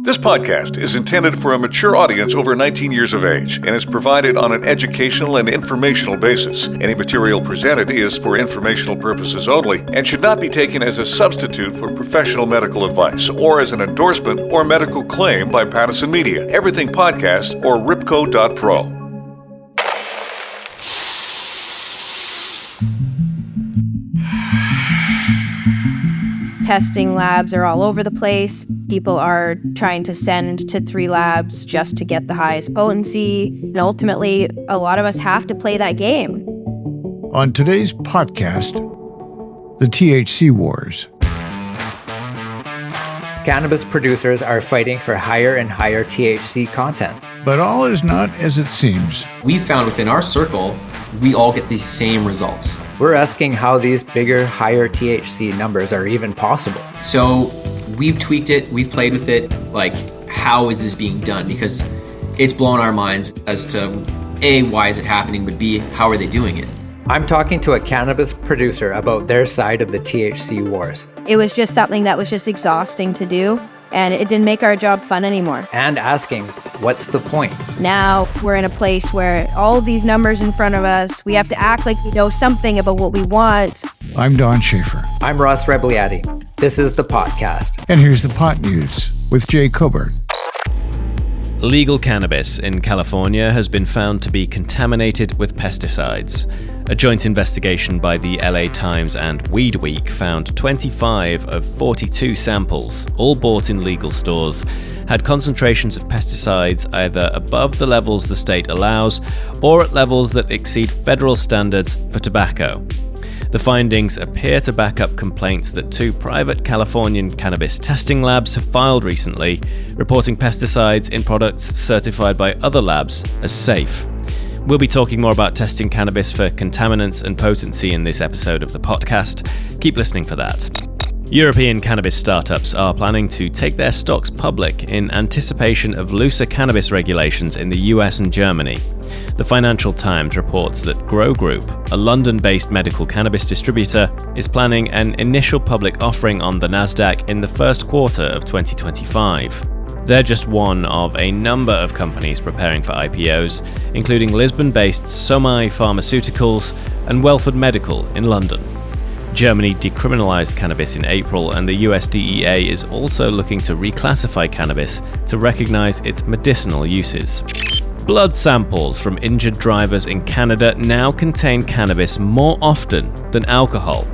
This podcast is intended for a mature audience over 19 years of age and is provided on an educational and informational basis. Any material presented is for informational purposes only and should not be taken as a substitute for professional medical advice or as an endorsement or medical claim by Patterson Media, Everything Podcast, or Ripco.pro. Testing labs are all over the place. People are trying to send to 3 labs just to get the highest potency. And ultimately, a lot of us have to play that game. On today's podcast, the THC Wars. Cannabis producers are fighting for higher and higher THC content. But all is not as it seems. We found within our circle, we all get these same results. We're asking how these bigger, higher THC numbers are even possible. So we've tweaked it, we've played with it, like how is this being done? Because it's blown our minds as to A, why is it happening, but B, how are they doing it? I'm talking to a cannabis producer about their side of the THC wars. It was just something that was just exhausting to do, and it didn't make our job fun anymore. And asking, what's the point? Now we're in a place where all of these numbers in front of us, we have to act like we know something about what we want. I'm Don Schaefer. I'm Ross Rebliati. This is the Potcast. And here's the Pot News with Jay Coburn. Legal cannabis in California has been found to be contaminated with pesticides. A joint investigation by the LA Times and Weed Week found 25 of 42 samples, all bought in legal stores, had concentrations of pesticides either above the levels the state allows or at levels that exceed federal standards for tobacco. The findings appear to back up complaints that 2 private Californian cannabis testing labs have filed recently, reporting pesticides in products certified by other labs as safe. We'll be talking more about testing cannabis for contaminants and potency in this episode of the podcast. Keep listening for that. European cannabis startups are planning to take their stocks public in anticipation of looser cannabis regulations in the US and Germany. The Financial Times reports that Grow Group, a London-based medical cannabis distributor, is planning an initial public offering on the Nasdaq in the first quarter of 2025. They're just one of a number of companies preparing for IPOs, including Lisbon-based Somai Pharmaceuticals and Welford Medical in London. Germany decriminalized cannabis in April, and the US DEA is also looking to reclassify cannabis to recognize its medicinal uses. Blood samples from injured drivers in Canada now contain cannabis more often than alcohol.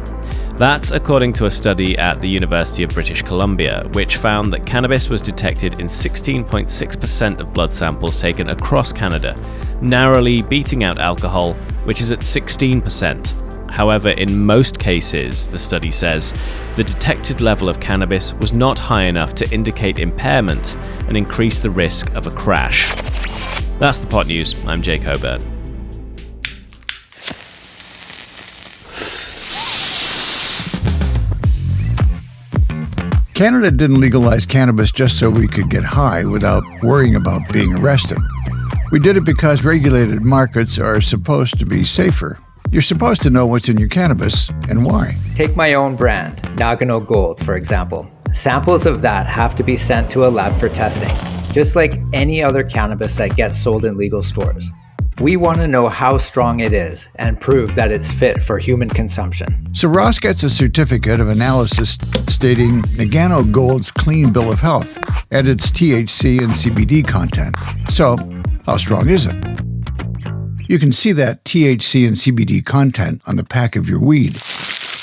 That's according to a study at the University of British Columbia, which found that cannabis was detected in 16.6% of blood samples taken across Canada, narrowly beating out alcohol, which is at 16%. However, in most cases, the study says, the detected level of cannabis was not high enough to indicate impairment and increase the risk of a crash. That's the Pot News. I'm Jay Coburn. Canada didn't legalize cannabis just so we could get high without worrying about being arrested. We did it because regulated markets are supposed to be safer. You're supposed to know what's in your cannabis and why. Take my own brand, Nagano Gold, for example. Samples of that have to be sent to a lab for testing, just like any other cannabis that gets sold in legal stores. We want to know how strong it is and prove that it's fit for human consumption. So Ross gets a certificate of analysis stating Nagano Gold's clean bill of health and its THC and CBD content. So, how strong is it? You can see that THC and CBD content on the pack of your weed.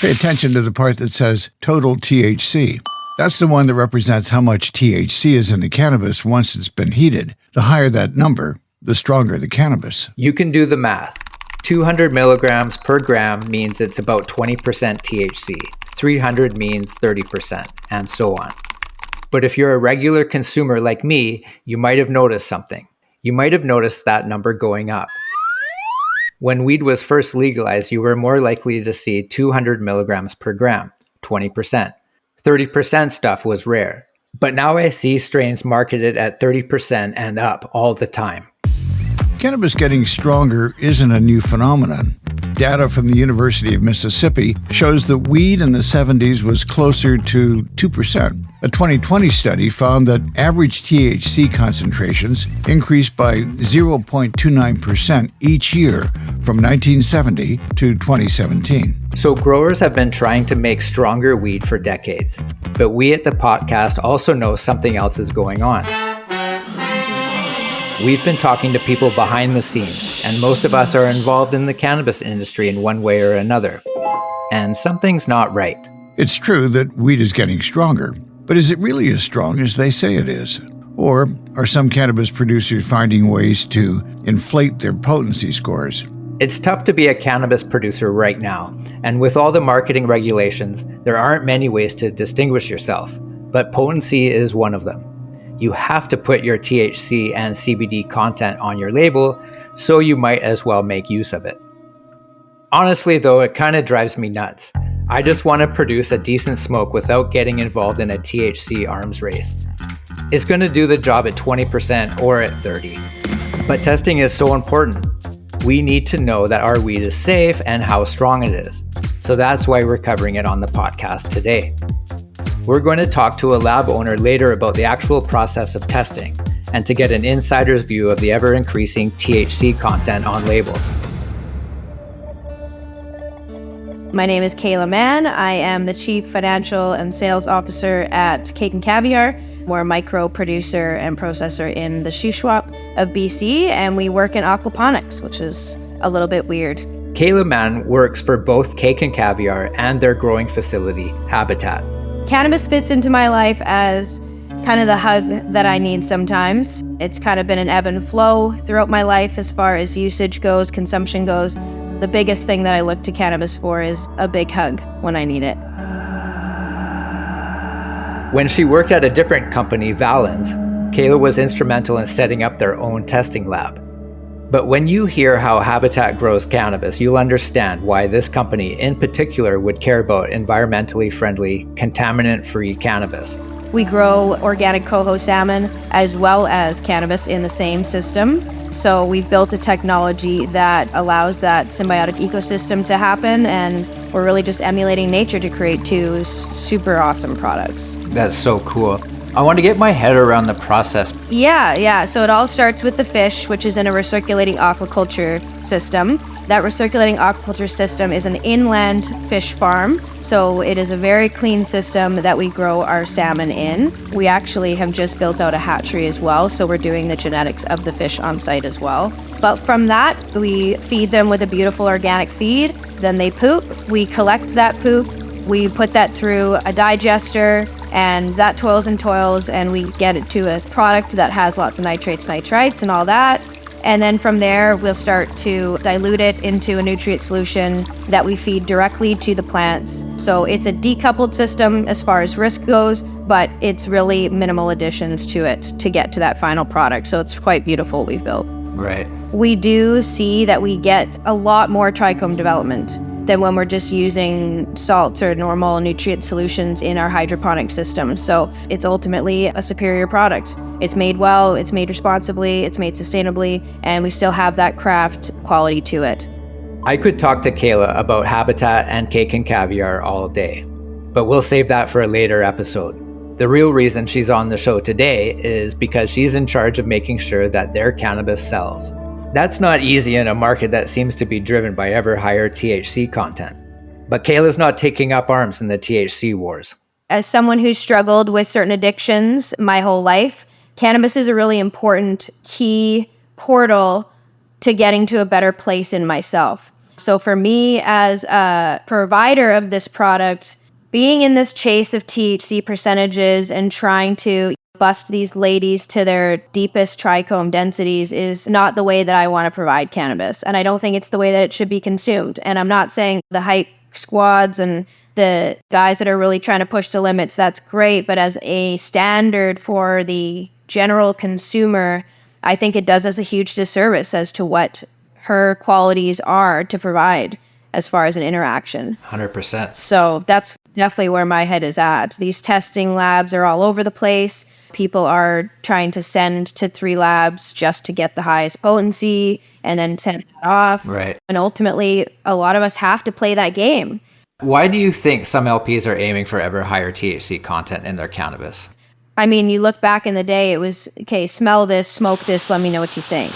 Pay attention to the part that says total THC. That's the one that represents how much THC is in the cannabis once it's been heated. The higher that number, the stronger the cannabis. You can do the math. 200 milligrams per gram means it's about 20% THC. 300 means 30%, and so on. But if you're a regular consumer like me, you might have noticed something. You might have noticed that number going up. When weed was first legalized, you were more likely to see 200 milligrams per gram, 20%. 30% stuff was rare. But now I see strains marketed at 30% and up all the time. Cannabis getting stronger isn't a new phenomenon. Data from the University of Mississippi shows that weed in the 70s was closer to 2%. A 2020 study found that average THC concentrations increased by 0.29% each year from 1970 to 2017. So growers have been trying to make stronger weed for decades. But we at the Potcast also know something else is going on. We've been talking to people behind the scenes, and most of us are involved in the cannabis industry in one way or another. And something's not right. It's true that weed is getting stronger, but is it really as strong as they say it is? Or are some cannabis producers finding ways to inflate their potency scores? It's tough to be a cannabis producer right now, and with all the marketing regulations, there aren't many ways to distinguish yourself, but potency is one of them. You have to put your THC and CBD content on your label, so you might as well make use of it. Honestly though, it kind of drives me nuts. I just want to produce a decent smoke without getting involved in a THC arms race. It's going to do the job at 20% or at 30%. But testing is so important. We need to know that our weed is safe and how strong it is. So that's why we're covering it on the podcast today. We're going to talk to a lab owner later about the actual process of testing and to get an insider's view of the ever-increasing THC content on labels. My name is Kayla Mann. I am the Chief Financial and Sales Officer at Cake and Caviar. We're a micro producer and processor in the Shuswap of BC, and we work in aquaponics, which is a little bit weird. Kayla Mann works for both Cake and Caviar and their growing facility, Habitat. Cannabis fits into my life as kind of the hug that I need sometimes. It's kind of been an ebb and flow throughout my life as far as usage goes, consumption goes. The biggest thing that I look to cannabis for is a big hug when I need it. When she worked at a different company, Valens, Kayla was instrumental in setting up their own testing lab. But when you hear how Habitat grows cannabis, you'll understand why this company in particular would care about environmentally friendly, contaminant-free cannabis. We grow organic coho salmon as well as cannabis in the same system. So we've built a technology that allows that symbiotic ecosystem to happen, and we're really just emulating nature to create two super awesome products. That's so cool. I want to get my head around the process. Yeah. So it all starts with the fish, which is in a recirculating aquaculture system. That recirculating aquaculture system is an inland fish farm. So it is a very clean system that we grow our salmon in. We actually have just built out a hatchery as well. So we're doing the genetics of the fish on site as well. But from that, we feed them with a beautiful organic feed. Then they poop. We collect that poop. We put that through a digester, and that toils and toils, and we get it to a product that has lots of nitrates, nitrites, and all that. And then from there, we'll start to dilute it into a nutrient solution that we feed directly to the plants. So it's a decoupled system as far as risk goes, but it's really minimal additions to it to get to that final product. So it's quite beautiful what we've built. Right. We do see that we get a lot more trichome development than when we're just using salts or normal nutrient solutions in our hydroponic system. So it's ultimately a superior product. It's made well, it's made responsibly, it's made sustainably, and we still have that craft quality to it. I could talk to Kayla about Habitat and Cake and Caviar all day, but we'll save that for a later episode. The real reason she's on the show today is because she's in charge of making sure that their cannabis sells. That's not easy in a market that seems to be driven by ever higher THC content. But Kayla's not taking up arms in the THC wars. As someone who's struggled with certain addictions my whole life, cannabis is a really important key portal to getting to a better place in myself. So for me as a provider of this product, being in this chase of THC percentages and trying to bust these ladies to their deepest trichome densities is not the way that I want to provide cannabis. And I don't think it's the way that it should be consumed. And I'm not saying the hype squads and the guys that are really trying to push the limits, that's great. But as a standard for the general consumer, I think it does us a huge disservice as to what her qualities are to provide as far as an interaction. 100%. So that's definitely where my head is at. These testing labs are all over the place. People are trying to send to 3 labs just to get the highest potency and then send that off. Right. And ultimately, a lot of us have to play that game. Why do you think some LPs are aiming for ever higher THC content in their cannabis? I mean, you look back in the day, it was, okay, smell this, smoke this, let me know what you think.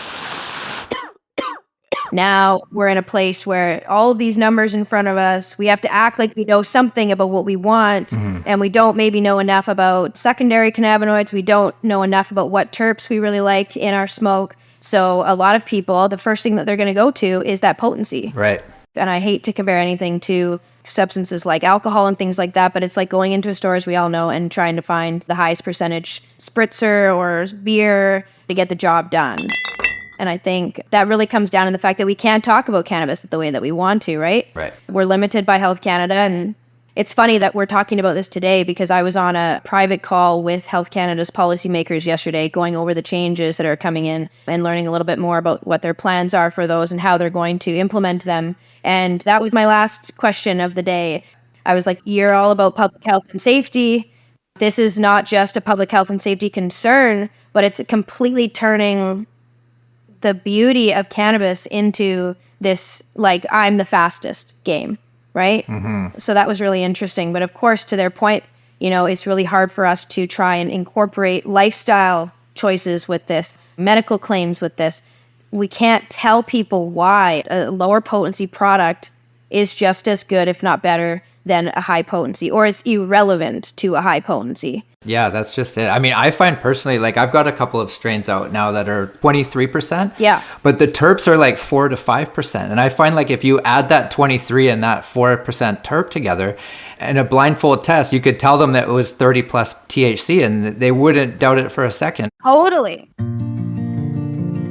Now we're in a place where all of these numbers in front of us, we have to act like we know something about what we want, and we don't maybe know enough about secondary cannabinoids. We don't know enough about what terps we really like in our smoke. So a lot of people, the first thing that they're going to go to is that potency. Right. And I hate to compare anything to substances like alcohol and things like that, but it's like going into a store, as we all know, and trying to find the highest percentage spritzer or beer to get the job done. And I think that really comes down to the fact that we can't talk about cannabis the way that we want to, right? Right. We're limited by Health Canada. And it's funny that we're talking about this today because I was on a private call with Health Canada's policymakers yesterday, going over the changes that are coming in and learning a little bit more about what their plans are for those and how they're going to implement them. And that was my last question of the day. I was like, you're all about public health and safety. This is not just a public health and safety concern, but it's completely turning the beauty of cannabis into this, like, I'm the fastest game, right? So that was really interesting. But of course, to their point, you know, it's really hard for us to try and incorporate lifestyle choices with this, medical claims with this. We can't tell people why a lower potency product is just as good, if not better, than a high potency, or it's irrelevant to a high potency. Yeah, that's just it. I mean, I find personally, like, I've got a couple of strains out now that are 23%. Yeah. But the terps are like 4 to 5%. And I find like if you add that 23 and that 4% terp together in a blindfold test, you could tell them that it was 30 plus THC and they wouldn't doubt it for a second. Totally.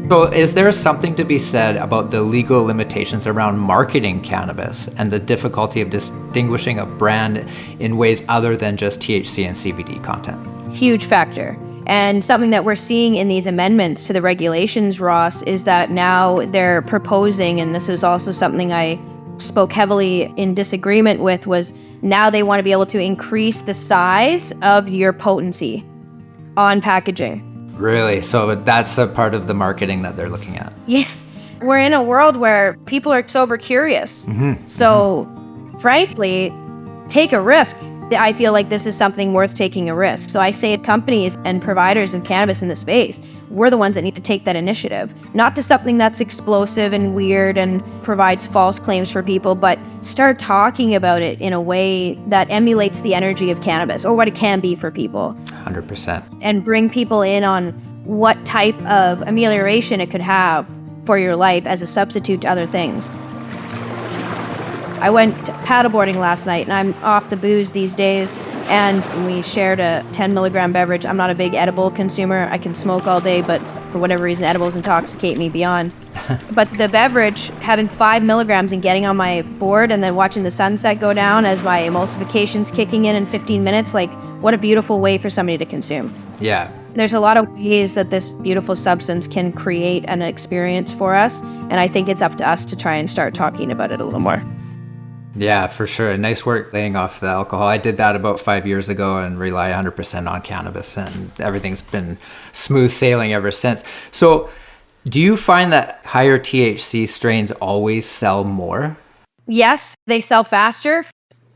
So is there something to be said about the legal limitations around marketing cannabis and the difficulty of distinguishing a brand in ways other than just THC and CBD content? Huge factor. And something that we're seeing in these amendments to the regulations, Ross, is that now they're proposing, and this is also something I spoke heavily in disagreement with, was now they want to be able to increase the size of your potency on packaging. Really? So that's a part of the marketing that they're looking at? Yeah. We're in a world where people are sober curious. So, frankly, take a risk. I feel like this is something worth taking a risk. So I say companies and providers of cannabis in the space, we're the ones that need to take that initiative. Not to something that's explosive and weird and provides false claims for people, but start talking about it in a way that emulates the energy of cannabis or what it can be for people. 100%. And bring people in on what type of amelioration it could have for your life as a substitute to other things. I went paddleboarding last night, and I'm off the booze these days, and we shared a 10 milligram beverage. I'm not a big edible consumer. I can smoke all day, but for whatever reason, edibles intoxicate me beyond. But the beverage, having 5 milligrams and getting on my board and then watching the sunset go down as my emulsification's kicking in 15 minutes, like, what a beautiful way for somebody to consume. Yeah. There's a lot of ways that this beautiful substance can create an experience for us, and I think it's up to us to try and start talking about it a little more. Yeah, for sure. Nice work laying off the alcohol. I did that about 5 years ago and rely 100% on cannabis, and everything's been smooth sailing ever since. So do you find that higher THC strains always sell more? Yes, they sell faster.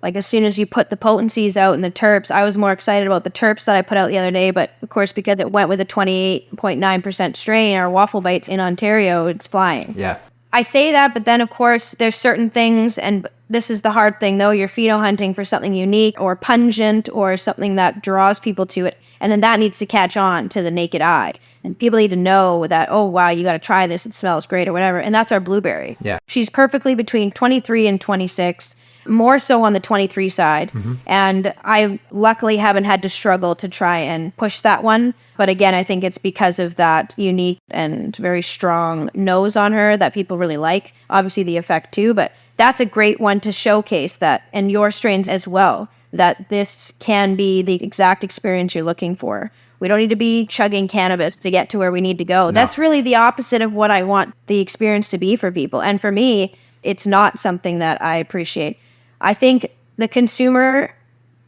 Like, as soon as you put the potencies out and the terps, I was more excited about the terps that I put out the other day, but of course, because it went with a 28.9% strain, our Waffle Bites in Ontario, it's flying. Yeah. I say that, but then of course there's certain things, and this is the hard thing though, you're pheno hunting for something unique or pungent or something that draws people to it, and then that needs to catch on to the naked eye. And people need to know that, oh wow, you got to try this, it smells great or whatever, and that's our blueberry. Yeah. She's perfectly between 23 and 26, more so on the 23 side. And I luckily haven't had to struggle to try and push that one. But again, I think it's because of that unique and very strong nose on her that people really like. Obviously the effect too, but that's a great one to showcase that, and your strains as well, that this can be the exact experience you're looking for. We don't need to be chugging cannabis to get to where we need to go. No. That's really the opposite of what I want the experience to be for people. And for me, it's not something that I appreciate. I think the consumer,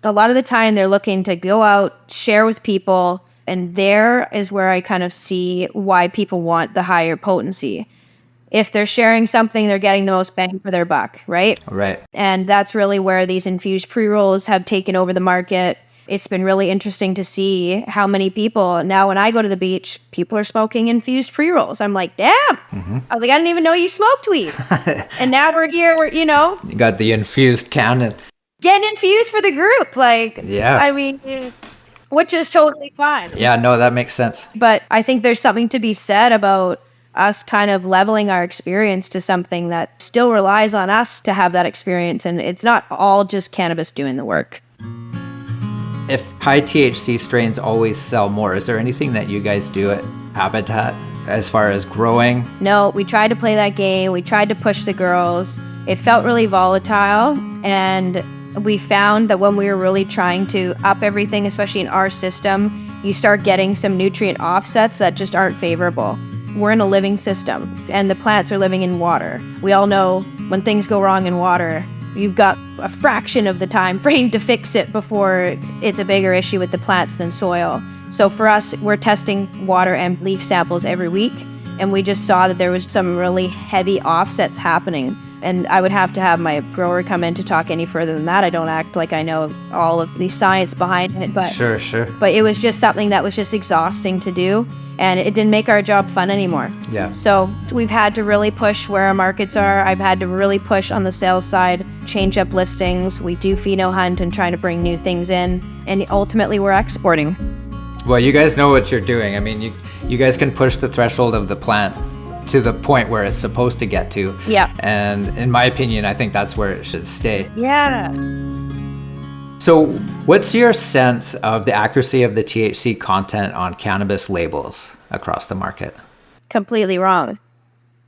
a lot of the time, they're looking to go out, share with people, And there is where I kind of see why people want the higher potency. If they're sharing something, they're getting the most bang for their buck, right? Right. And that's really where these infused pre-rolls have taken over the market. It's been really interesting to see how many people, now when I go to the beach, people are smoking infused pre-rolls. I'm like, damn. I was like, I didn't even know you smoked weed. And now we're here, You got the infused can. getting infused for the group. Like, Yeah. I mean, which is totally fine. Yeah, no, that makes sense. But I think there's something to be said about us kind of leveling our experience to something that still relies on us to have that experience. And it's not all just cannabis doing the work. If high THC strains always sell more, is there anything that you guys do at Habitat as far as growing? No, we tried to play that game. We tried to push the girls. It felt really volatile. And we found that when we were really trying to up everything, especially in our system, you start getting some nutrient offsets that just aren't favorable. We're in a living system, and the plants are living in water. We all know when things go wrong in water, you've got a fraction of the time frame to fix it before it's a bigger issue with the plants than soil. So for us, we're testing water and leaf samples every week, and we just saw that there was some really heavy offsets happening. And I would have to have my grower come in to talk any further than that. I don't act like I know all of the science behind it, but Sure. But it was just something that was just exhausting to do, and it didn't make our job fun anymore. Yeah. So we've had to really push where our markets are. I've had to really push on the sales side, change up listings. We do pheno hunt and try to bring new things in, and ultimately we're exporting. Well, you guys know what you're doing. I mean, you guys can push the threshold of the plant to the point where it's supposed to get to. Yeah. And in my opinion, I think that's where it should stay. Yeah. So what's your sense of the accuracy of the THC content on cannabis labels across the market? Completely wrong.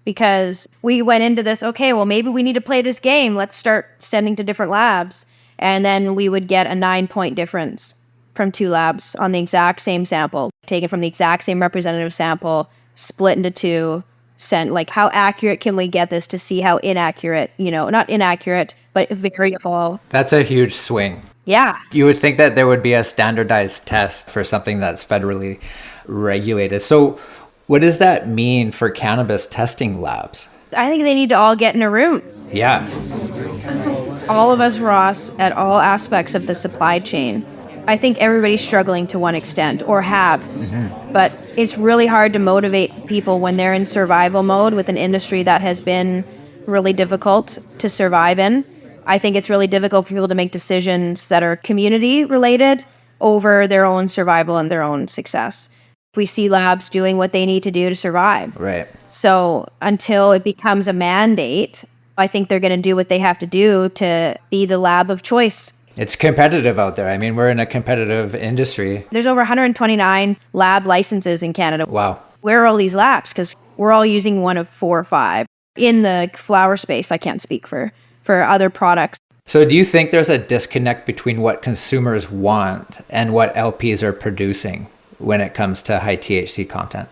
Because we went into this, okay, well, maybe we need to play this game. Let's start sending to different labs. And then we would get a 9-point difference from 2 labs on the exact same sample, taken from the exact same representative sample, split into 2, sent. Like, how accurate can we get this to see how inaccurate, not inaccurate, but variable. That's a huge swing. Yeah. You would think that there would be a standardized test for something that's federally regulated. So what does that mean for cannabis testing labs? I think they need to all get in a room. Yeah. All of us, Ross, at all aspects of the supply chain. I think everybody's struggling to one extent, or have. But it's really hard to motivate people when they're in survival mode with an industry that has been really difficult to survive in. I think it's really difficult for people to make decisions that are community related over their own survival and their own success. We see labs doing what they need to do to survive. Right. So until it becomes a mandate, I think they're going to do what they have to do to be the lab of choice. It's competitive out there. I mean, we're in a competitive industry. There's over 129 lab licenses in Canada. Wow. Where are all these labs? Because we're all using one of 4 or 5. In the flower space, I can't speak for other products. So do you think there's a disconnect between what consumers want and what LPs are producing when it comes to high THC content?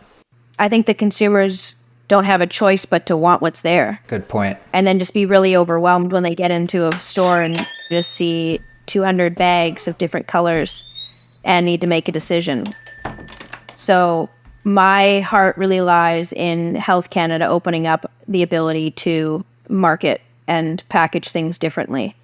I think the consumers don't have a choice but to want what's there. Good point. And then just be really overwhelmed when they get into a store and just see 200 bags of different colors and need to make a decision. So my heart really lies in Health Canada opening up the ability to market and package things differently.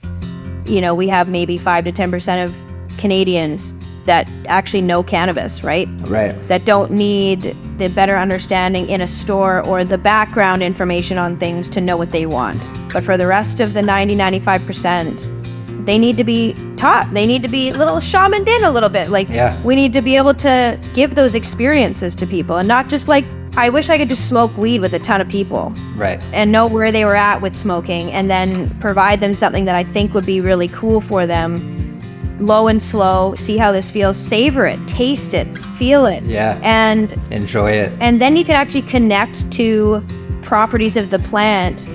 We have maybe 5 to 10% of Canadians that actually know cannabis, right? Right. That don't need the better understanding in a store or the background information on things to know what they want. But for the rest of the 90-95%, they need to be taught. They need to be a little shamaned in a little bit. We need to be able to give those experiences to people and not just I wish I could just smoke weed with a ton of people. Right. And know where they were at with smoking and then provide them something that I think would be really cool for them. Low and slow, see how this feels, savor it, taste it, feel it. Yeah. And enjoy it. And then you can actually connect to properties of the plant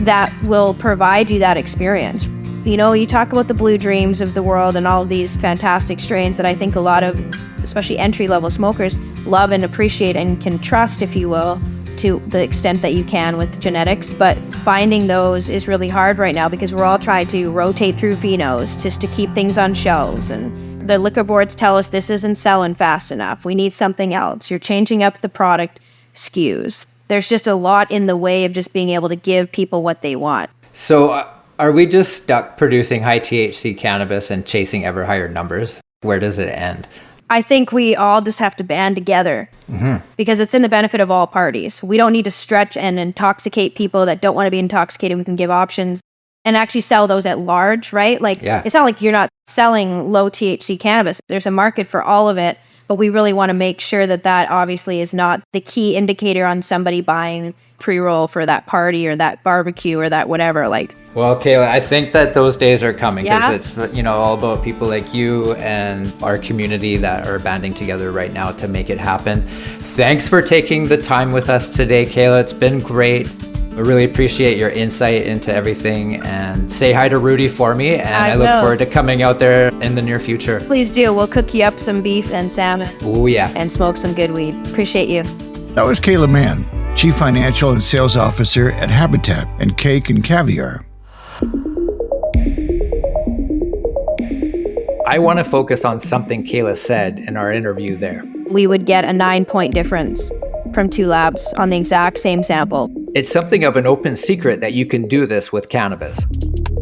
that will provide you that experience. You talk about the Blue Dreams of the world and all of these fantastic strains that I think a lot of, especially entry-level smokers, love and appreciate and can trust, if you will, to the extent that you can with genetics. But finding those is really hard right now because we're all trying to rotate through phenos just to keep things on shelves. And The liquor boards tell us this isn't selling fast enough. We need something else. You're changing up the product SKUs. There's just a lot in the way of just being able to give people what they want. So are we just stuck producing high THC cannabis and chasing ever higher numbers? Where does it end? I think we all just have to band together because it's in the benefit of all parties. We don't need to stretch and intoxicate people that don't want to be intoxicated. We can give options and actually sell those at large, right? Like, It's not like you're not selling low THC cannabis. There's a market for all of it, but we really want to make sure that that obviously is not the key indicator on somebody buying pre-roll for that party or that barbecue or that whatever. Like, well, Kayla, I think that those days are coming because Yeah. it's, all about people like you and our community that are banding together right now to make it happen. Thanks for taking the time with us today, Kayla. It's been great. I really appreciate your insight into everything, and say hi to Rudy for me, and I look will. forward to coming out there in the near future. please do. We'll cook you up some beef and salmon Oh yeah. and smoke some good weed. Appreciate you. That was Kayla Mann, Chief Financial and Sales Officer at Habitat and Cake and Caviar. I want to focus on something Kayla said in our interview there. We would get a 9-point difference from 2 labs on the exact same sample. It's something of an open secret that you can do this with cannabis.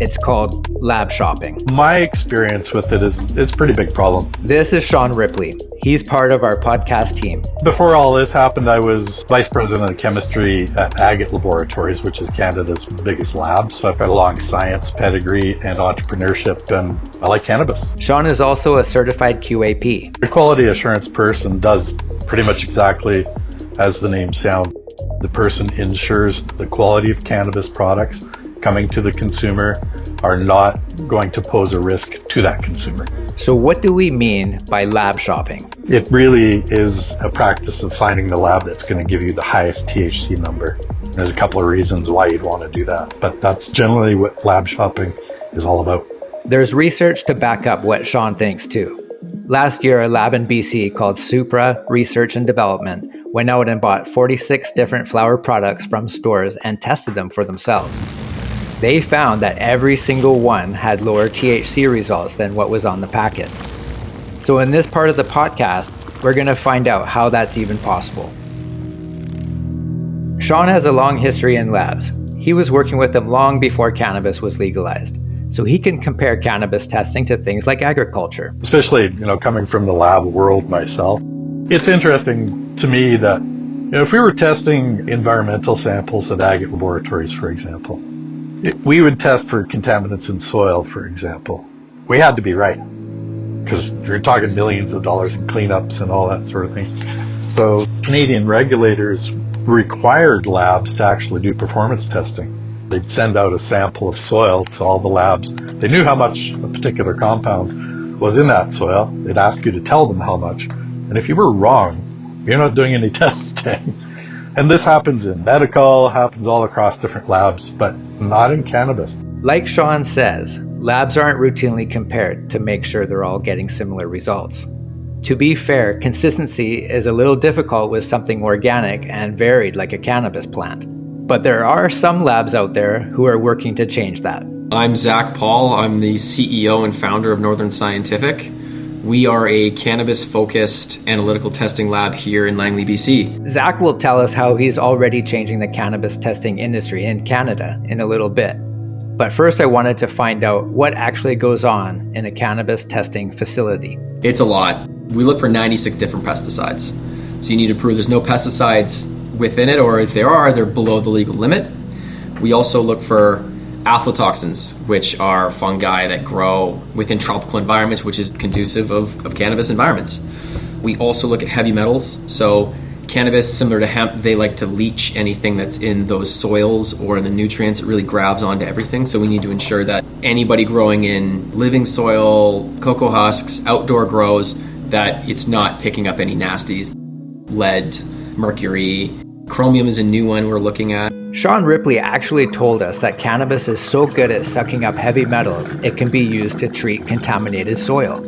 It's called lab shopping. My experience with it is it's a pretty big problem. This is Sean Ripley. He's part of our podcast team. Before all this happened, I was vice president of chemistry at Agate Laboratories, which is Canada's biggest lab. So I've got a long science pedigree and entrepreneurship, and I like cannabis. Sean is also a certified QAP. The quality assurance person does pretty much exactly as the name sounds. The person ensures the quality of cannabis products coming to the consumer are not going to pose a risk to that consumer. So what do we mean by lab shopping? It really is a practice of finding the lab that's going to give you the highest THC number. There's a couple of reasons why you'd want to do that, but that's generally what lab shopping is all about. There's research to back up what Sean thinks too. Last year, a lab in BC called Supra Research and Development went out and bought 46 different flower products from stores and tested them for themselves. They found that every single one had lower THC results than what was on the packet. So in this part of the podcast, we're going to find out how that's even possible. Sean has a long history in labs. He was working with them long before cannabis was legalized. So he can compare cannabis testing to things like agriculture. Especially, coming from the lab world myself. It's interesting to me that if we were testing environmental samples at Agate Laboratories, for example, we would test for contaminants in soil, for example. We had to be right because you're talking millions of dollars in cleanups and all that sort of thing. So Canadian regulators required labs to actually do performance testing. They'd send out a sample of soil to all the labs. They knew how much a particular compound was in that soil. They'd ask you to tell them how much. And if you were wrong, you're not doing any testing. And this happens in medical, happens all across different labs, but not in cannabis. Like Sean says, labs aren't routinely compared to make sure they're all getting similar results. To be fair, consistency is a little difficult with something organic and varied like a cannabis plant. But there are some labs out there who are working to change that. I'm Zach Paul. I'm the CEO and founder of Northern Scientific. We are a cannabis-focused analytical testing lab here in Langley, BC. Zach will tell us how he's already changing the cannabis testing industry in Canada in a little bit. But first I wanted to find out what actually goes on in a cannabis testing facility. It's a lot. We look for 96 different pesticides. So you need to prove there's no pesticides within it, or if there are, they're below the legal limit. We also look for aflatoxins, which are fungi that grow within tropical environments, which is conducive of cannabis environments. We also look at heavy metals. So cannabis, similar to hemp, they like to leach anything that's in those soils or in the nutrients. It really grabs onto everything. So we need to ensure that anybody growing in living soil, cocoa husks, outdoor grows, that it's not picking up any nasties. Lead, mercury, chromium is a new one we're looking at. Sean Ripley actually told us that cannabis is so good at sucking up heavy metals, it can be used to treat contaminated soil.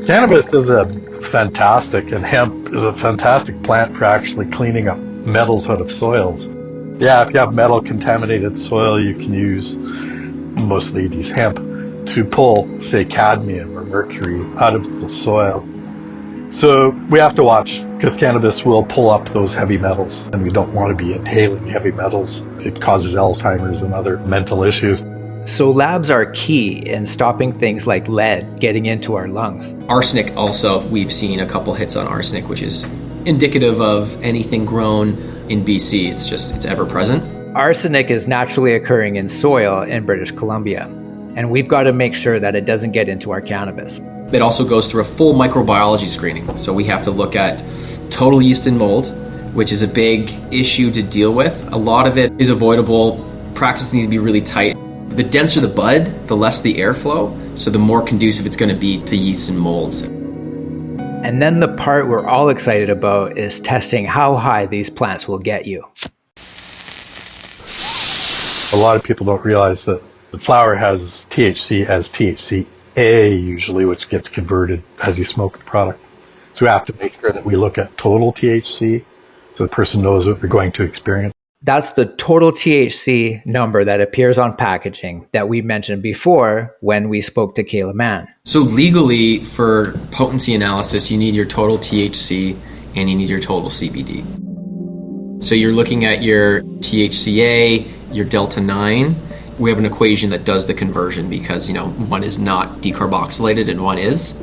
Cannabis is a fantastic, and hemp is a fantastic plant for actually cleaning up metals out of soils. Yeah, if you have metal contaminated soil, you can use, mostly use hemp, to pull, say, cadmium or mercury out of the soil. So we have to watch, because cannabis will pull up those heavy metals, and we don't want to be inhaling heavy metals. It causes Alzheimer's and other mental issues. So labs are key in stopping things like lead getting into our lungs. Arsenic also, we've seen a couple hits on arsenic, which is indicative of anything grown in BC. It's ever present. Arsenic is naturally occurring in soil in British Columbia, and we've got to make sure that it doesn't get into our cannabis. It also goes through a full microbiology screening. So we have to look at total yeast and mold, which is a big issue to deal with. A lot of it is avoidable. Practice needs to be really tight. The denser the bud, the less the airflow, so the more conducive it's going to be to yeast and molds. And then the part we're all excited about is testing how high these plants will get you. A lot of people don't realize that the flower has THC as THCA usually, which gets converted as you smoke the product. So we have to make sure that we look at total THC so the person knows what they're going to experience. That's the total THC number that appears on packaging that we mentioned before when we spoke to Kayla Mann. So legally, for potency analysis, you need your total THC and you need your total CBD. So you're looking at your THCA, your delta 9. We have an equation that does the conversion because, one is not decarboxylated and one is.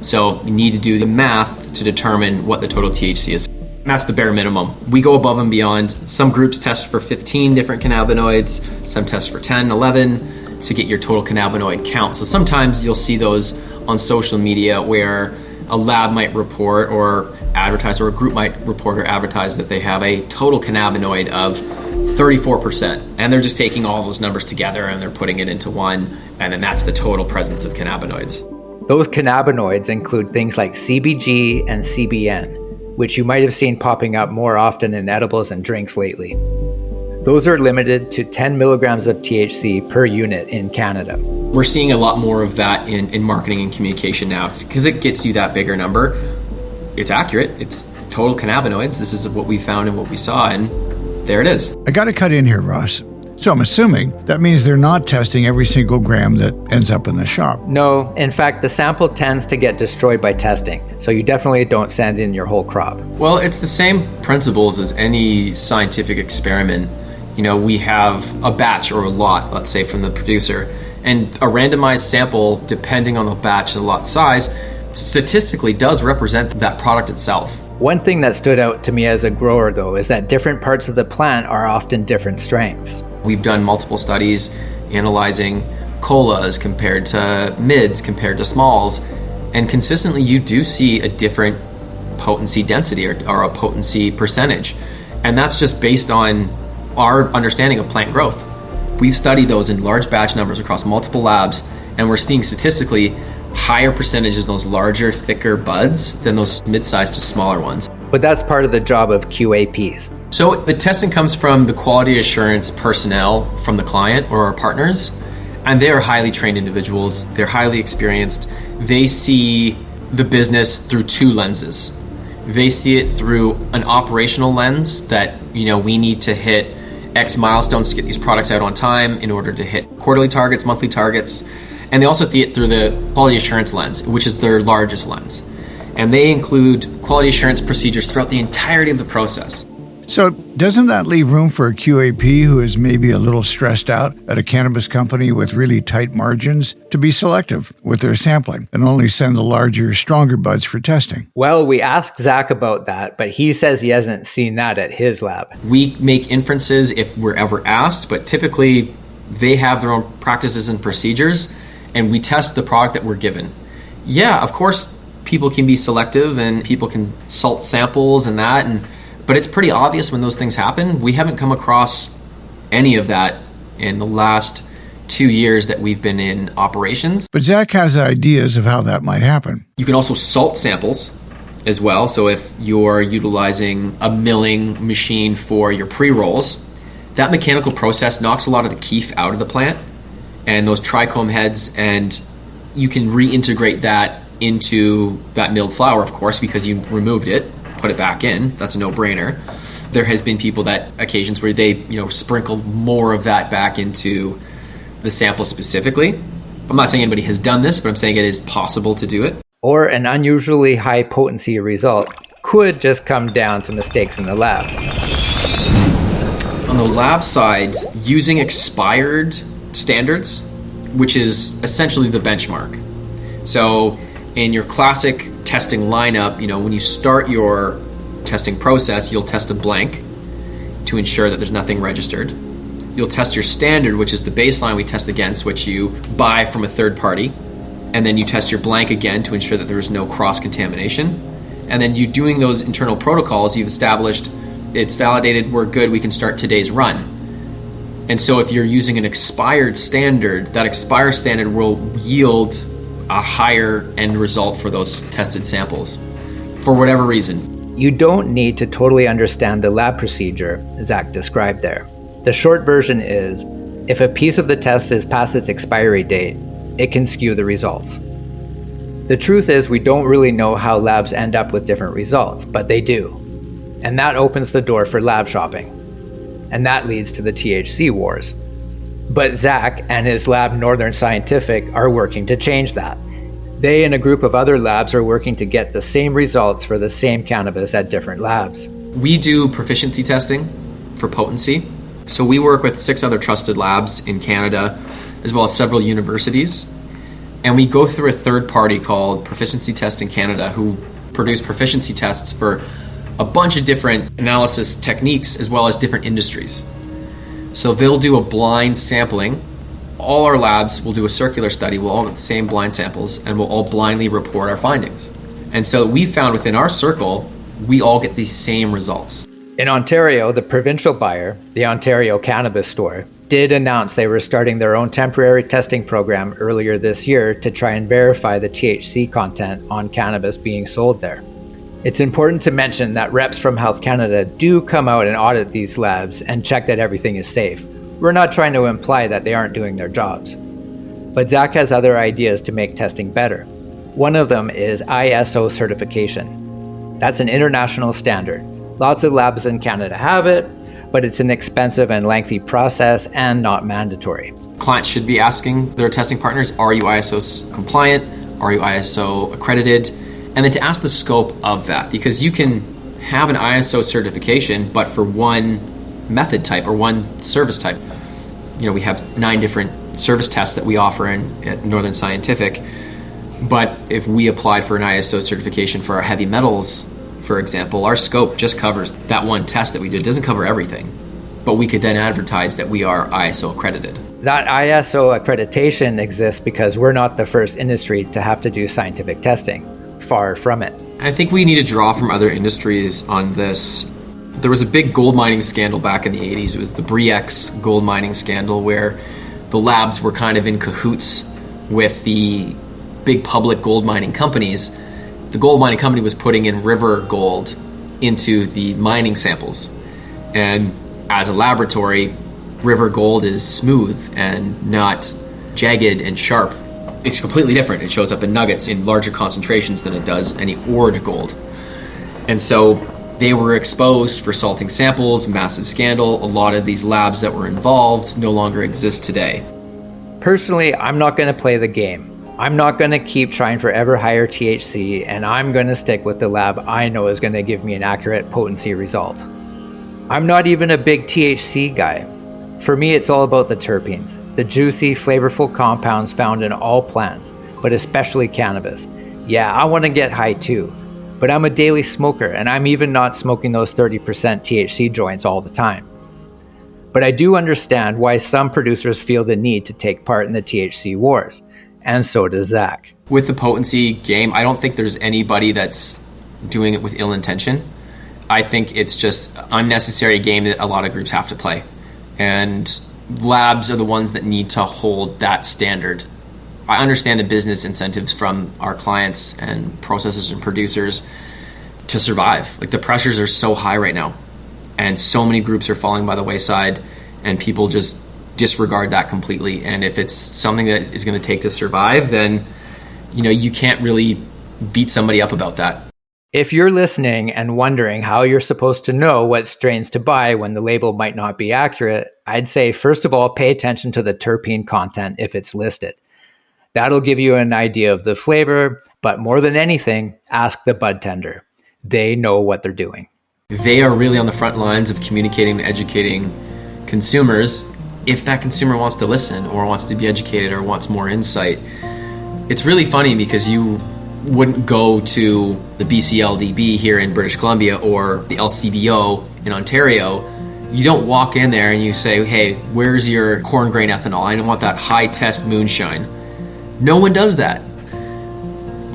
So you need to do the math to determine what the total THC is. And that's the bare minimum. We go above and beyond. Some groups test for 15 different cannabinoids, some test for 10, 11 to get your total cannabinoid count. So sometimes you'll see those on social media where a lab might report or advertise, or a group might report or advertise that they have a total cannabinoid of 34%. And they're just taking all those numbers together and they're putting it into one. And then that's the total presence of cannabinoids. Those cannabinoids include things like CBG and CBN, which you might have seen popping up more often in edibles and drinks lately. Those are limited to 10 milligrams of THC per unit in Canada. We're seeing a lot more of that in marketing and communication now because it gets you that bigger number. It's accurate. It's total cannabinoids. This is what we found and what we saw, and there it is. I got to cut in here, Ross. So I'm assuming that means they're not testing every single gram that ends up in the shop. No, in fact, the sample tends to get destroyed by testing, so you definitely don't send in your whole crop. Well, it's the same principles as any scientific experiment. We have a batch or a lot, let's say, from the producer, and a randomized sample, depending on the batch and the lot size, statistically does represent that product itself. One thing that stood out to me as a grower, though, is that different parts of the plant are often different strengths. We've done multiple studies analyzing colas compared to mids, compared to smalls, and consistently you do see a different potency density or a potency percentage. And that's just based on our understanding of plant growth. We've studied those in large batch numbers across multiple labs, and we're seeing statistically higher percentages in those larger, thicker buds than those mid-sized to smaller ones. But that's part of the job of QAPs. So the testing comes from the quality assurance personnel from the client or our partners, and they are highly trained individuals. They're highly experienced. They see the business through two lenses. They see it through an operational lens that, we need to hit X milestones to get these products out on time in order to hit quarterly targets, monthly targets. And they also see it through the quality assurance lens, which is their largest lens. And they include quality assurance procedures throughout the entirety of the process. So doesn't that leave room for a QAP who is maybe a little stressed out at a cannabis company with really tight margins to be selective with their sampling and only send the larger, stronger buds for testing? Well, we asked Zach about that, but he says he hasn't seen that at his lab. We make inferences if we're ever asked, but typically they have their own practices and procedures, and we test the product that we're given. Yeah, of course, people can be selective and people can salt samples and that, but it's pretty obvious when those things happen. We haven't come across any of that in the last 2 years that we've been in operations. But Zach has ideas of how that might happen. You can also salt samples as well. So if you're utilizing a milling machine for your pre-rolls, that mechanical process knocks a lot of the keef out of the plant and those trichome heads, and you can reintegrate that into that milled flour, of course, because you removed it, put it back in. That's a no-brainer. There has been people that occasions where they, sprinkle more of that back into the sample specifically. I'm not saying anybody has done this, but I'm saying it is possible to do it. Or an unusually high potency result could just come down to mistakes in the lab. On the lab side, using expired standards, which is essentially the benchmark. So in your classic testing lineup, when you start your testing process, you'll test a blank to ensure that there's nothing registered. You'll test your standard, which is the baseline we test against, which you buy from a third party. And then you test your blank again to ensure that there is no cross-contamination. And then you doing those internal protocols, you've established it's validated, we're good, we can start today's run. And so if you're using an expired standard, that expired standard will yield a higher end result for those tested samples for whatever reason. You don't need to totally understand the lab procedure Zach described there. The short version is, if a piece of the test is past its expiry date, it can skew the results. The truth is we don't really know how labs end up with different results, but they do. And that opens the door for lab shopping. And that leads to the THC Wars. But Zach and his lab Northern Scientific are working to change that. They and a group of other labs are working to get the same results for the same cannabis at different labs. We do proficiency testing for potency. So we work with 6 other trusted labs in Canada, as well as several universities. And we go through a third party called Proficiency Testing Canada, who produce proficiency tests for a bunch of different analysis techniques as well as different industries. So they'll do a blind sampling. All our labs will do a circular study. We'll all get the same blind samples and we'll all blindly report our findings. And so we found within our circle, we all get these same results. In Ontario, the provincial buyer, the Ontario Cannabis Store, did announce they were starting their own temporary testing program earlier this year to try and verify the THC content on cannabis being sold there. It's important to mention that reps from Health Canada do come out and audit these labs and check that everything is safe. We're not trying to imply that they aren't doing their jobs. But Zach has other ideas to make testing better. One of them is ISO certification. That's an international standard. Lots of labs in Canada have it, but it's an expensive and lengthy process and not mandatory. Clients should be asking their testing partners, are you ISO compliant? Are you ISO accredited? And then to ask the scope of that, because you can have an ISO certification, but for one method type or one service type. We have 9 different service tests that we offer at Northern Scientific. But if we applied for an ISO certification for our heavy metals, for example, our scope just covers that one test that we did. It doesn't cover everything. But we could then advertise that we are ISO accredited. That ISO accreditation exists because we're not the first industry to have to do scientific testing. Far from it. I think we need to draw from other industries on this. There was a big gold mining scandal back in the 80s. It was the Bre-X gold mining scandal where the labs were kind of in cahoots with the big public gold mining companies. The gold mining company was putting in river gold into the mining samples. And as a laboratory, river gold is smooth and not jagged and sharp. It's completely different. It shows up in nuggets in larger concentrations than it does any ored gold. And so they were exposed for salting samples, massive scandal. A lot of these labs that were involved no longer exist today. Personally, I'm not going to play the game. I'm not going to keep trying for ever higher THC, and I'm going to stick with the lab I know is going to give me an accurate potency result. I'm not even a big THC guy. For me, it's all about the terpenes, the juicy, flavorful compounds found in all plants, but especially cannabis. Yeah, I want to get high too, but I'm a daily smoker and I'm even not smoking those 30% THC joints all the time. But I do understand why some producers feel the need to take part in the THC wars, and so does Zach. With the potency game, I don't think there's anybody that's doing it with ill intention. I think it's just an unnecessary game that a lot of groups have to play. And labs are the ones that need to hold that standard. I understand the business incentives from our clients and processors and producers to survive. Like the pressures are so high right now and so many groups are falling by the wayside and people just disregard that completely. And if it's something that is going to take to survive, then you can't really beat somebody up about that. If you're listening and wondering how you're supposed to know what strains to buy when the label might not be accurate, I'd say, first of all, pay attention to the terpene content if it's listed. That'll give you an idea of the flavor, but more than anything, ask the bud tender. They know what they're doing. They are really on the front lines of communicating and educating consumers if that consumer wants to listen or wants to be educated or wants more insight. It's really funny because you wouldn't go to the BCLDB here in British Columbia or the LCBO in Ontario. You don't walk in there and you say, hey, where's your corn grain ethanol? I don't want that high test moonshine. No one does that.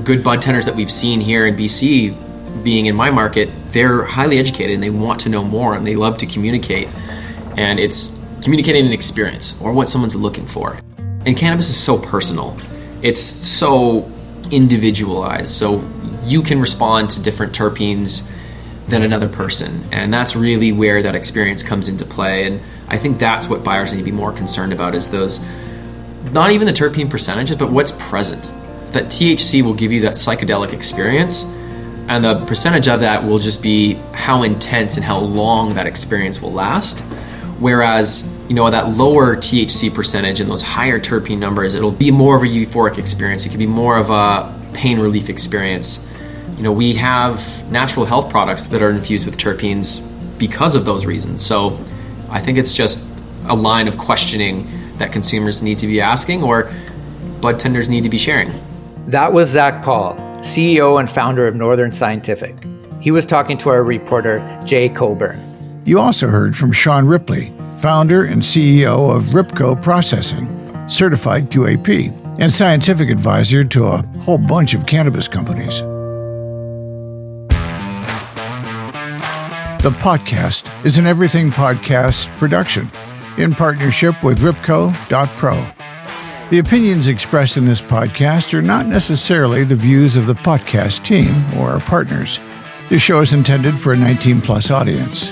Good bud tenders that we've seen here in BC, being in my market, they're highly educated and they want to know more and they love to communicate. And it's communicating an experience or what someone's looking for. And cannabis is so personal. It's so individualized. So you can respond to different terpenes than another person. And that's really where that experience comes into play. And I think that's what buyers need to be more concerned about is those, not even the terpene percentages, but what's present. That THC will give you that psychedelic experience. And the percentage of that will just be how intense and how long that experience will last. Whereas, that lower THC percentage and those higher terpene numbers, it'll be more of a euphoric experience. It can be more of a pain relief experience. We have natural health products that are infused with terpenes because of those reasons. So I think it's just a line of questioning that consumers need to be asking or bud tenders need to be sharing. That was Zach Paul, CEO and founder of Northern Scientific. He was talking to our reporter, Jay Coburn. You also heard from Sean Ripley, founder and CEO of Ripco Processing, certified QAP, and scientific advisor to a whole bunch of cannabis companies. The Potcast is an Everything Podcast production in partnership with Ripco.pro. The opinions expressed in this podcast are not necessarily the views of the podcast team or our partners. This show is intended for a 19-plus audience.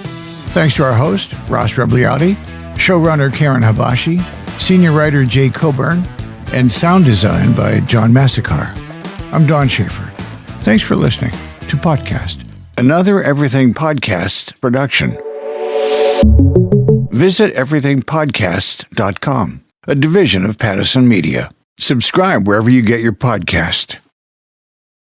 Thanks to our host, Ross Rebliati, showrunner Karen Habashi, senior writer Jay Coburn, and sound design by John Massacre. I'm Don Schaefer. Thanks for listening to Potcast, another Everything Podcast production. Visit everythingpodcast.com, a division of Pattison Media. Subscribe wherever you get your podcast.